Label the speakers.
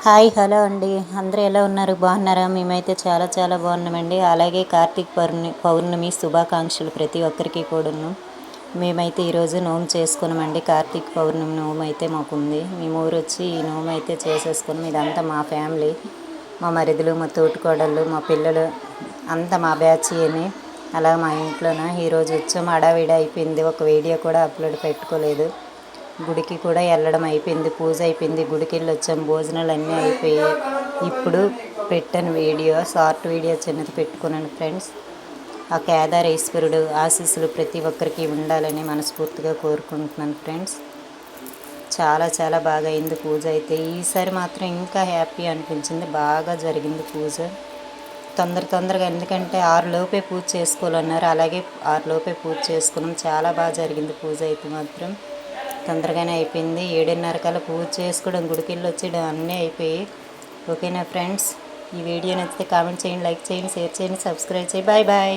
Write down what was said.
Speaker 1: Hi hello అండి. అందరూ ఎలా ఉన్నారు? బాగున్నారా? మేమైతే చాలా చాలా బాగున్నామండి. అలాగే కార్తీక పౌర్ణమి శుభాకాంక్షలు ప్రతి ఒక్కరికి కూడాను. మేమైతే ఈరోజు నోము చేసుకున్నామండి. కార్తీక పౌర్ణమి నోము అయితే మాకుంది. మేము ఊరు వచ్చి ఈ నోము అయితే చేసేసుకున్నాం. ఇదంతా మా ఫ్యామిలీ, మా మరిదులు, మా తోటికోడళ్ళు, మా పిల్లలు అంతా మా బ్యాచ్ అని అలా మా ఇంట్లోన ఈరోజు వచ్చాము. హడావిడి అయిపోయింది. ఒక వీడియో కూడా అప్లోడ్ పెట్టుకోలేదు. గుడికి కూడా వెళ్ళడం అయిపోయింది. పూజ అయిపోయింది. గుడికి వెళ్ళి వచ్చాం. భోజనాలు అన్నీ అయిపోయాయి. ఇప్పుడు పెట్టాను వీడియో, షార్ట్ వీడియో చిన్నది పెట్టుకున్నాను ఫ్రెండ్స్. ఆ కేదారేశ్వరుడు ఆశీస్సులు ప్రతి ఒక్కరికి ఉండాలని మనస్ఫూర్తిగా కోరుకుంటున్నాను ఫ్రెండ్స్. చాలా చాలా బాగా అయింది పూజ అయితే. ఈసారి మాత్రం ఇంకా హ్యాపీ అనిపించింది. బాగా జరిగింది పూజ. తొందరగా, ఎందుకంటే 6 లోపే పూజ చేసుకోవాలన్నారు. అలాగే 6 లోపే పూజ చేసుకున్నాం. చాలా బాగా జరిగింది పూజ అయితే మాత్రం. తొందరగానే అయిపోయింది. 7:30 కల్లా పూజ చేసుకోవడం, గుడికి వెళ్ళి వచ్చేయడం అన్నీ అయిపోయాయి. ఓకేనా ఫ్రెండ్స్? ఈ వీడియో నచ్చితే కామెంట్ చేయండి, లైక్ చేయండి, షేర్ చేయండి, సబ్స్క్రైబ్ చేయండి. Bye bye.